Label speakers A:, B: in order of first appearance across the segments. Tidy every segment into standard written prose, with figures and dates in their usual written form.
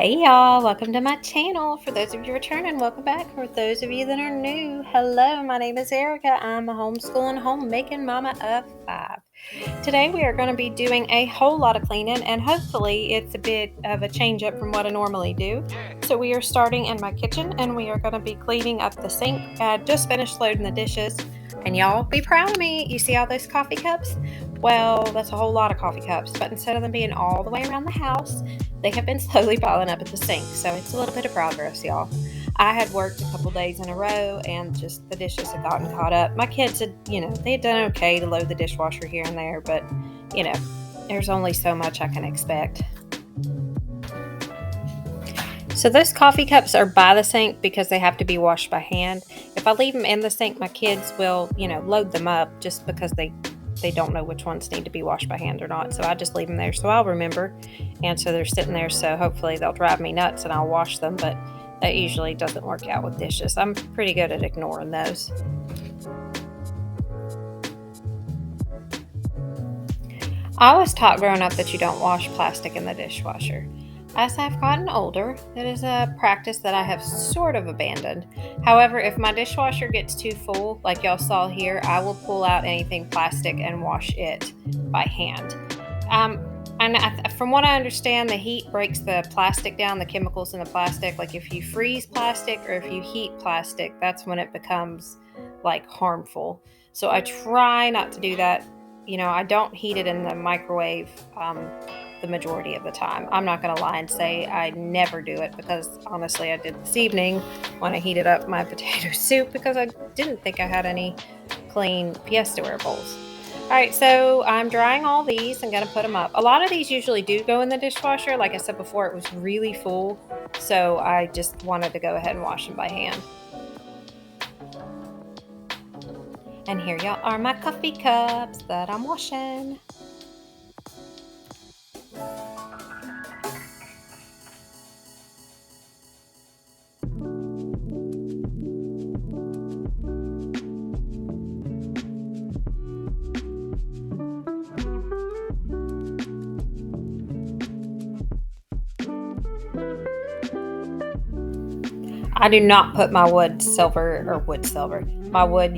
A: Hey y'all, welcome to my channel. For those of you returning, welcome back. For those of you that are new, hello, my name is Erica. I'm a homeschooling, homemaking mama of 5. Today we are going to be doing a whole lot of cleaning, and hopefully it's a bit of a change up from what I normally do. So we are starting in my kitchen and we are going to be cleaning up the sink. I just finished loading the dishes, and y'all be proud of me. You see all those coffee cups? Well, that's a whole lot of coffee cups, but instead of them being all the way around the house, they have been slowly piling up at the sink, so it's a little bit of progress, y'all. I had worked a couple days in a row, and just the dishes had gotten caught up. My kids had, they had done okay to load the dishwasher here and there, but, there's only so much I can expect. So those coffee cups are by the sink because they have to be washed by hand. If I leave them in the sink, my kids will, load them up just because they don't know which ones need to be washed by hand or not. So I just leave them there so I'll remember. And so they're sitting there, so hopefully they'll drive me nuts and I'll wash them, but that usually doesn't work out with dishes. I'm pretty good at ignoring those. I was taught growing up that you don't wash plastic in the dishwasher. As I've gotten older, it is a practice that I have sort of abandoned. However, if my dishwasher gets too full, like y'all saw here, I will pull out anything plastic and wash it by hand. From what I understand, the heat breaks the plastic down, the chemicals in the plastic. Like if you freeze plastic or if you heat plastic, that's when it becomes like harmful. So I try not to do that. I don't heat it in the microwave the majority of the time. I'm not going to lie and say I never do it, because honestly I did this evening when I heated up my potato soup because I didn't think I had any clean Fiestaware bowls. Alright, so I'm drying all these and going to put them up. A lot of these usually do go in the dishwasher. Like I said before, it was really full, so I just wanted to go ahead and wash them by hand. And here y'all are my coffee cups that I'm washing. I do not put my wood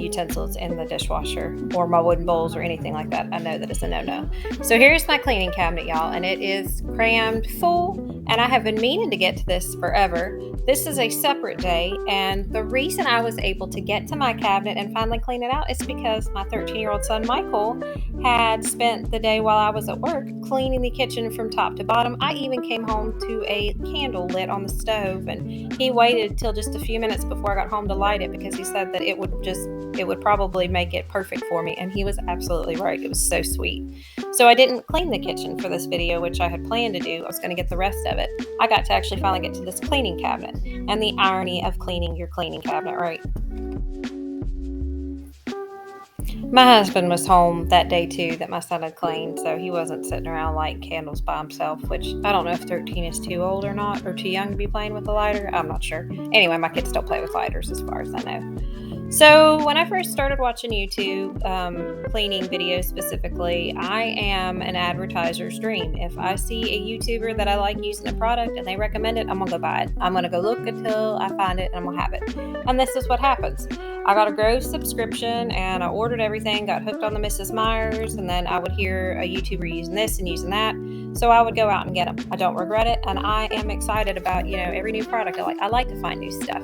A: utensils in the dishwasher, or my wooden bowls or anything like that. I know that it's a no-no. So here's my cleaning cabinet, y'all, and it is crammed full, and I have been meaning to get to this forever. This is a separate day, and the reason I was able to get to my cabinet and finally clean it out is because my 13-year-old son, Michael, had spent the day while I was at work cleaning the kitchen from top to bottom. I even came home to a candle lit on the stove, and he waited till just a few minutes before I got home to light it because he said that it would probably make it perfect for me, and he was absolutely right. It was so sweet. So I didn't clean the kitchen for this video, which I had planned to do. I was going to get the rest of it. I got to actually finally get to this cleaning cabinet, and the irony of cleaning your cleaning cabinet, right? My husband was home that day too that my son had cleaned, so he wasn't sitting around lighting candles by himself, which I don't know if 13 is too old or not, or too young to be playing with a lighter. I'm not sure. Anyway, my kids don't play with lighters as far as I know. So when I first started watching YouTube, cleaning videos specifically, I am an advertiser's dream. If I see a YouTuber that I like using a product and they recommend it, I'm going to go buy it. I'm going to go look until I find it and I'm going to have it. And this is what happens. I got a Grove subscription and I ordered everything, got hooked on the Mrs. Myers, and then I would hear a YouTuber using this and using that. So I would go out and get them. I don't regret it, and I am excited about, every new product. I like to find new stuff.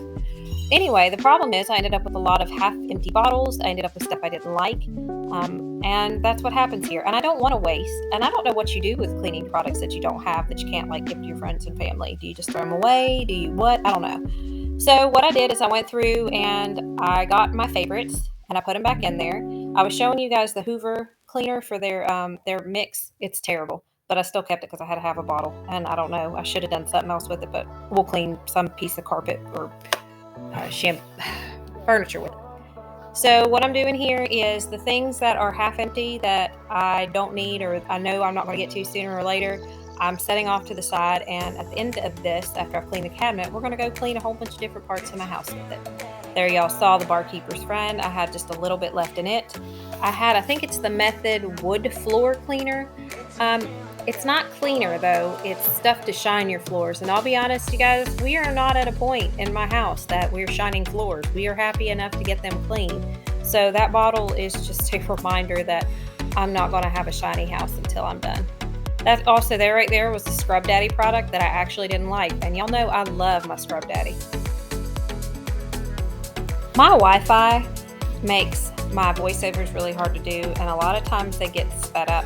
A: Anyway, the problem is I ended up with a lot of half-empty bottles. I ended up with stuff I didn't like, and that's what happens here. And I don't want to waste, and I don't know what you do with cleaning products that you don't have, that you can't, give to your friends and family. Do you just throw them away? Do you what? I don't know. So what I did is I went through and I got my favorites, and I put them back in there. I was showing you guys the Hoover cleaner for their mix. It's terrible, but I still kept it because I had to have a bottle, and I don't know. I should have done something else with it, but we'll clean some piece of carpet or furniture with it. So what I'm doing here is the things that are half empty that I don't need, or I know I'm not going to get to sooner or later, I'm setting off to the side, and at the end of this, after I've cleaned the cabinet, we're going to go clean a whole bunch of different parts of my house with it. There y'all saw the barkeeper's friend. I had just a little bit left in it. I think it's the Method wood floor cleaner. Um, it's not cleaner though, it's stuff to shine your floors. And I'll be honest, you guys, we are not at a point in my house that we're shining floors. We are happy enough to get them clean. So that bottle is just a reminder that I'm not going to have a shiny house until I'm done. That also there right there was the Scrub Daddy product that I actually didn't like. And y'all know I love my Scrub Daddy. My Wi-Fi makes my voiceovers really hard to do, and a lot of times they get sped up.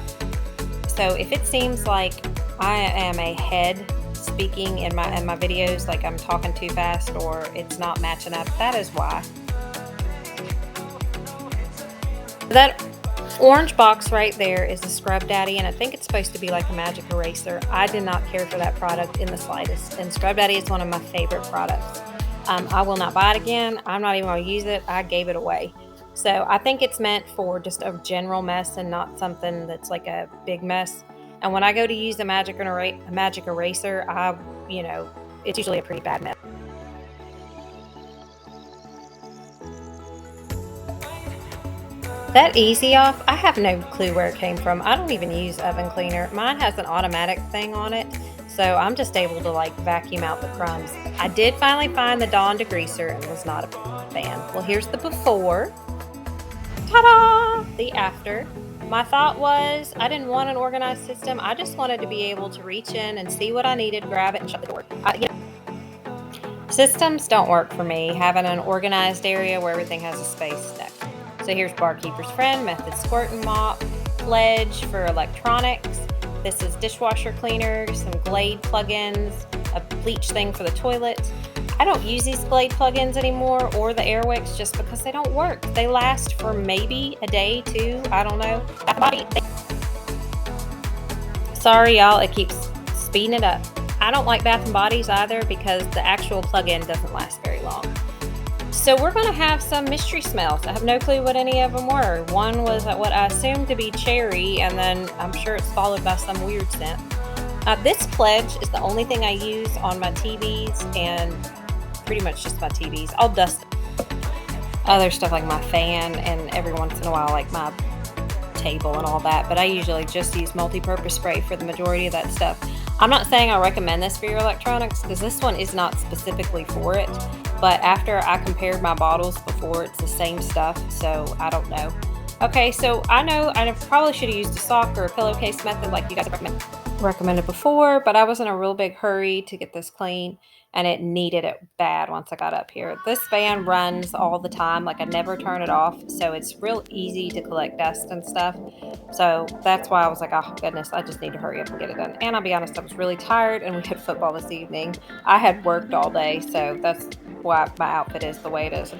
A: So if it seems like I am a head speaking in my videos, like I'm talking too fast or it's not matching up, that is why. That orange box right there is the Scrub Daddy, and I think it's supposed to be like a magic eraser. I did not care for that product in the slightest, and Scrub Daddy is one of my favorite products. I will not buy it again. I'm not even going to use it. I gave it away. So I think it's meant for just a general mess and not something that's like a big mess. And when I go to use a magic eraser, it's usually a pretty bad mess. That Easy Off, I have no clue where it came from. I don't even use oven cleaner. Mine has an automatic thing on it, so I'm just able to like vacuum out the crumbs. I did finally find the Dawn degreaser and was not a fan. Well, here's the before. Ta-da! The after. My thought was I didn't want an organized system. I just wanted to be able to reach in and see what I needed, grab it, and shut the door. Systems don't work for me. Having an organized area where everything has a space stuck. So here's Barkeeper's Friend, Method Squirt and Mop, Pledge for electronics. This is dishwasher cleaner, some Glade plugins, a bleach thing for the toilet. I don't use these Glade plugins anymore or the Airwicks just because they don't work. They last for maybe a day, two, I don't know. Sorry y'all, it keeps speeding it up. I don't like Bath & Bodies either because the actual plug-in doesn't last very long. So we're going to have some mystery smells. I have no clue what any of them were. One was what I assumed to be cherry, and then I'm sure it's followed by some weird scent. This Pledge is the only thing I use on my TVs, and pretty much just my TVs. I'll dust other stuff like my fan and every once in a while like my table and all that, but I usually just use multi-purpose spray for the majority of that stuff. I'm not saying I recommend this for your electronics because this one is not specifically for it, but after I compared my bottles before, it's the same stuff, so I don't know. Okay, so I know I probably should have used a sock or a pillowcase method like you guys recommended before, but I was in a real big hurry to get this clean, and it needed it bad once I got up here. This fan runs all the time, like I never turn it off, so it's real easy to collect dust and stuff. So that's why I was like, oh goodness, I just need to hurry up and get it done. And I'll be honest, I was really tired, and we had football this evening. I had worked all day, so that's why my outfit is the way it is.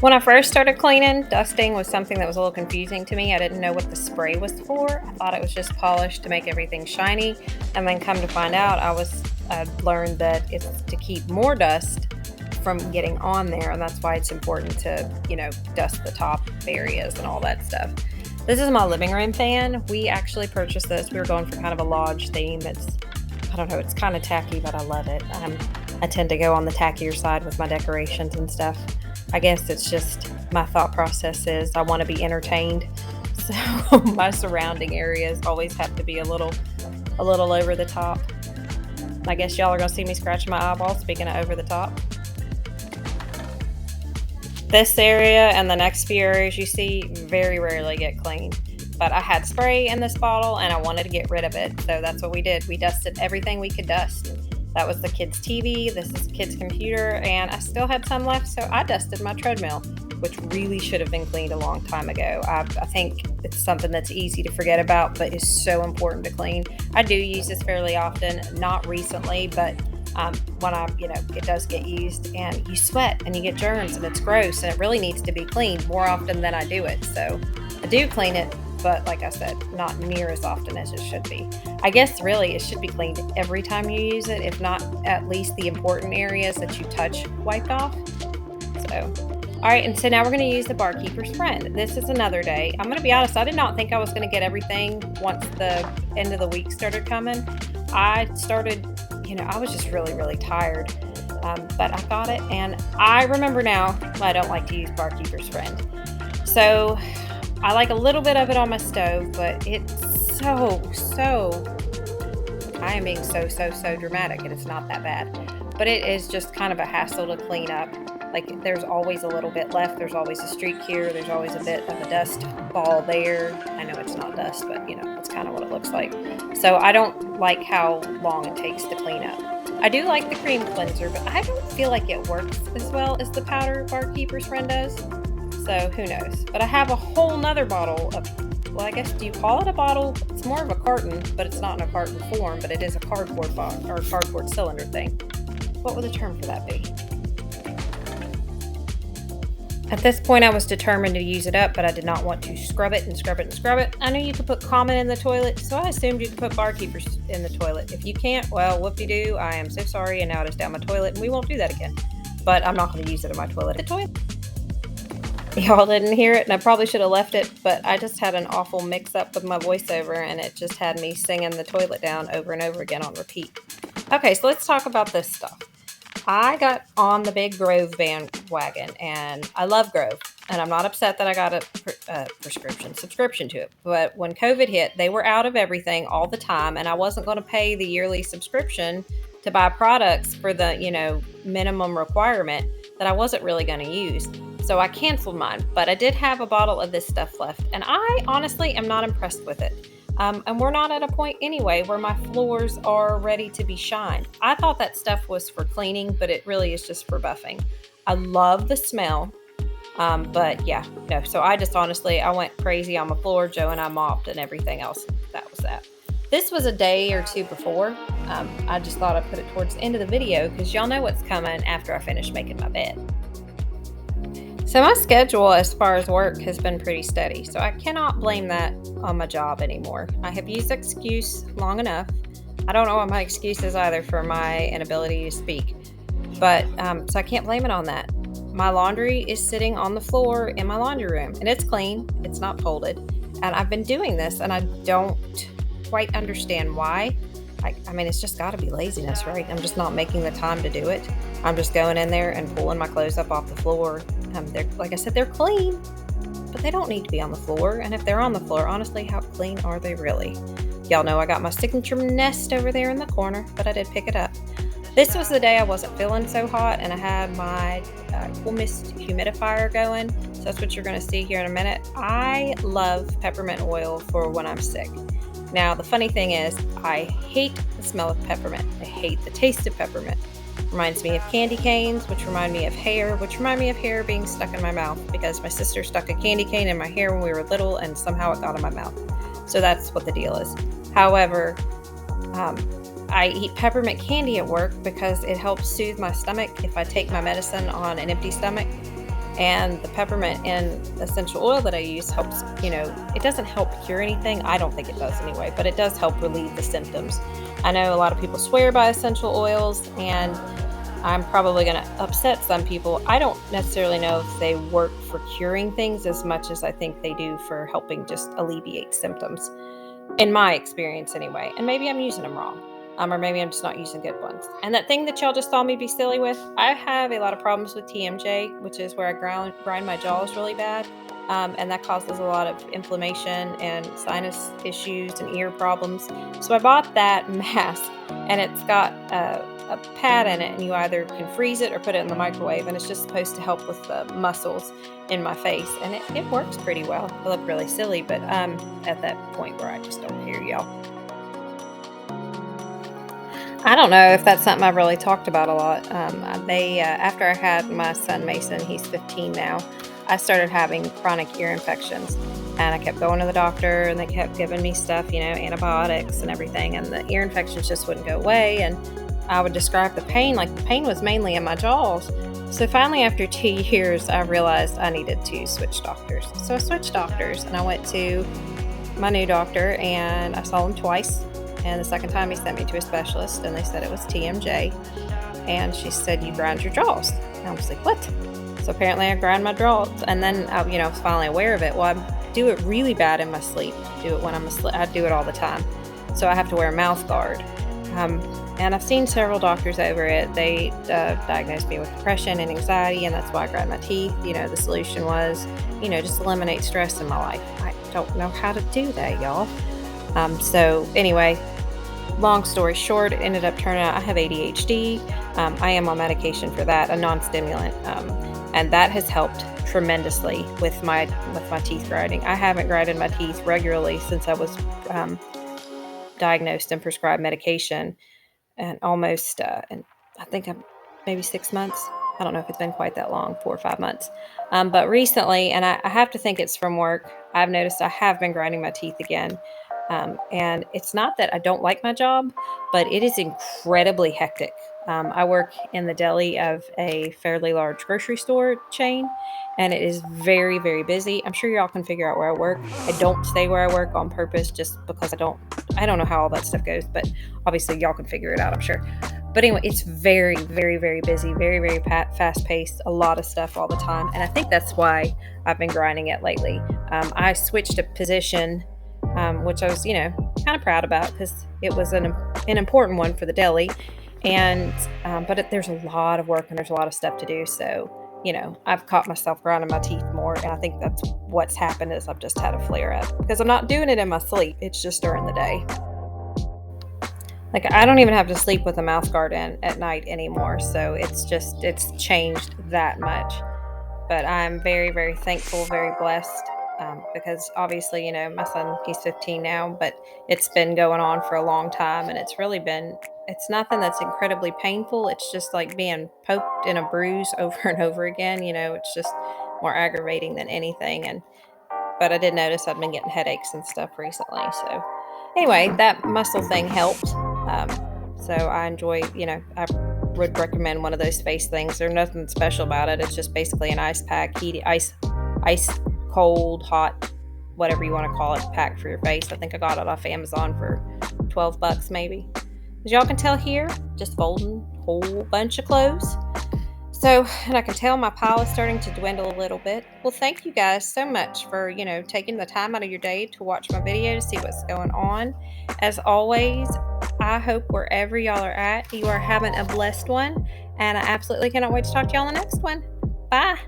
A: When I first started cleaning, dusting was something that was a little confusing to me. I didn't know what the spray was for. I thought it was just polish to make everything shiny. And then come to find out, I learned that it's to keep more dust from getting on there. And that's why it's important to, dust the top areas and all that stuff. This is my living room fan. We actually purchased this. We were going for kind of a lodge theme. It's kind of tacky, but I love it. I tend to go on the tackier side with my decorations and stuff. I guess it's just my thought process is I want to be entertained. So my surrounding areas always have to be a little over the top. I guess y'all are going to see me scratching my eyeball, speaking of over the top. This area and the next few areas you see very rarely get cleaned. But I had spray in this bottle and I wanted to get rid of it. So that's what we did. We dusted everything we could dust. That was the kids' TV, this is the kids' computer, and I still had some left, so I dusted my treadmill, which really should have been cleaned a long time ago. I think it's something that's easy to forget about, but is so important to clean. I do use this fairly often, not recently, but when it does get used, and you sweat and you get germs and it's gross and it really needs to be cleaned more often than I do it. So I do clean it, but like I said, not near as often as it should be. I guess really it should be cleaned every time you use it, if not at least the important areas that you touch wiped off. So All right, and so now we're going to use the barkeeper's friend. This is another day. I'm going to be honest, I did not think I was going to get everything once the end of the week started coming. I started, I was just really, really tired, but I got it. And I remember now I don't like to use barkeeper's friend. So I like a little bit of it on my stove, but it's I am being so dramatic, and it's not that bad. But it is just kind of a hassle to clean up. Like, there's always a little bit left. There's always a streak here. There's always a bit of a dust ball there. I know it's not dust, but it's kind of what it looks like. So I don't like how long it takes to clean up. I do like the cream cleanser, but I don't feel like it works as well as the powder barkeeper's friend does. So who knows? But I have a whole nother bottle of, well, I guess, do you call it a bottle? It's more of a carton, but it's not in a carton form, but it is a cardboard box or cardboard cylinder thing. What would the term for that be? At this point, I was determined to use it up, but I did not want to scrub it and scrub it and scrub it. I knew you could put common in the toilet, so I assumed you could put barkeepers in the toilet. If you can't, well, whoop-de-doo, I am so sorry, and now it is down my toilet, and we won't do that again. But I'm not going to use it in my toilet. The toilet. Y'all didn't hear it, and I probably should have left it, but I just had an awful mix-up with my voiceover, and it just had me singing the toilet down over and over again on repeat. Okay, so let's talk about this stuff. I got on the big Grove bandwagon, and I love Grove, and I'm not upset that I got a subscription to it. But when COVID hit, they were out of everything all the time, and I wasn't going to pay the yearly subscription to buy products for the, minimum requirement that I wasn't really going to use. So I canceled mine, but I did have a bottle of this stuff left, and I honestly am not impressed with it. And we're not at a point anyway where my floors are ready to be shined. I thought that stuff was for cleaning, but it really is just for buffing. I love the smell, but yeah, no. So I just I went crazy on my floor. Joe and I mopped and everything else. That was that. This was a day or two before. I just thought I'd put it towards the end of the video because y'all know what's coming after I finish making my bed. So my schedule as far as work has been pretty steady, so I cannot blame that on my job anymore. I have used excuse long enough. I don't know what my excuse is either for my inability to speak, but so I can't blame it on that. My laundry is sitting on the floor in my laundry room, and it's clean. It's not folded, and I've been doing this, and I don't quite understand why. I mean, it's just got to be laziness, right? I'm just not making the time to do it. I'm just going in there and pulling my clothes up off the floor. They're, like I said, they're clean, but they don't need to be on the floor. And if they're on the floor, honestly, how clean are they really? Y'all know I got my signature nest over there in the corner, but I did pick it up. This was the day I wasn't feeling so hot, and I had my Cool Mist humidifier going. So that's what you're going to see here in a minute. I love peppermint oil for when I'm sick. Now, the funny thing is, I hate the smell of peppermint. I hate the taste of peppermint. Reminds me of candy canes, which remind me of hair, which remind me of hair being stuck in my mouth because my sister stuck a candy cane in my hair when we were little and somehow it got in my mouth. So that's what the deal is. However, I eat peppermint candy at work because it helps soothe my stomach if I take my medicine on an empty stomach. And the peppermint and essential oil that I use helps, it doesn't help cure anything. I don't think it does anyway, but it does help relieve the symptoms. I know a lot of people swear by essential oils, and I'm probably going to upset some people. I don't necessarily know if they work for curing things as much as I think they do for helping just alleviate symptoms, in my experience anyway. And maybe I'm using them wrong. Or maybe I'm just not using good ones. And that thing that y'all just saw me be silly with, I have a lot of problems with TMJ, which is where I grind my jaws really bad. And that causes a lot of inflammation and sinus issues and ear problems. So I bought that mask, and it's got a pad in it, and you either can freeze it or put it in the microwave, and it's just supposed to help with the muscles in my face. And it works pretty well. I look really silly, but I'm at that point where I just don't care, y'all. I don't know if that's something I've really talked about a lot. After I had my son Mason, he's 15 now, I started having chronic ear infections, and I kept going to the doctor, and they kept giving me stuff, antibiotics and everything, and the ear infections just wouldn't go away. And I would describe the pain, like the pain was mainly in my jaws. So finally, after 2 years, I realized I needed to switch doctors. So I switched doctors, and I went to my new doctor, and I saw him twice. And the second time he sent me to a specialist, and they said it was TMJ. And she said, "You grind your jaws." And I was like, "What?" So apparently I grind my droughts, and then I was finally aware of it. Well, I do it really bad in my sleep. Do it when I'm asleep. I do it all the time. So I have to wear a mouth guard. Um, and I've seen several doctors over it. They diagnosed me with depression and anxiety, and that's why I grind my teeth. The solution was, just eliminate stress in my life. I don't know how to do that, y'all. So anyway, long story short, it ended up turning out I have ADHD. I am on medication for that, a non-stimulant, and that has helped tremendously with my teeth grinding. I haven't grinded my teeth regularly since I was diagnosed and prescribed medication, and almost, and I think I'm maybe 6 months. I don't know if it's been quite that long, 4 or 5 months. But recently, and I have to think it's from work, I've noticed I have been grinding my teeth again. And it's not that I don't like my job, but it is incredibly hectic. I work in the deli of a fairly large grocery store chain, and it is very, very busy. I'm sure y'all can figure out where I work. I don't stay where I work on purpose just because I don't know how all that stuff goes, but obviously y'all can figure it out, I'm sure. But anyway, it's very, very, very busy, very, very fast paced, a lot of stuff all the time. And I think that's why I've been grinding it lately. I switched a position, which I was, kind of proud about because it was an important one for the deli. And, there's a lot of work and there's a lot of stuff to do. So, I've caught myself grinding my teeth more. And I think that's what's happened is I've just had a flare up because I'm not doing it in my sleep. It's just during the day. Like, I don't even have to sleep with a mouth guard in at night anymore, so it's changed that much. But I'm very, very thankful, very blessed, because obviously, my son, he's 15 now, but it's been going on for a long time, and it's nothing that's incredibly painful. It's just like being poked in a bruise over and over again. It's just more aggravating than anything. But I did notice I'd been getting headaches and stuff recently. So anyway, that muscle thing helped. Um, so I enjoy, I would recommend one of those face things. There's nothing special about it. It's just basically an ice pack, ice, cold, hot, whatever you want to call it, pack for your face. I think I got it off Amazon for $12 maybe. As y'all can tell here, just folding a whole bunch of clothes. So, and I can tell my pile is starting to dwindle a little bit. Well, thank you guys so much for, taking the time out of your day to watch my video to see what's going on. As always, I hope wherever y'all are at, you are having a blessed one. And I absolutely cannot wait to talk to y'all in the next one. Bye.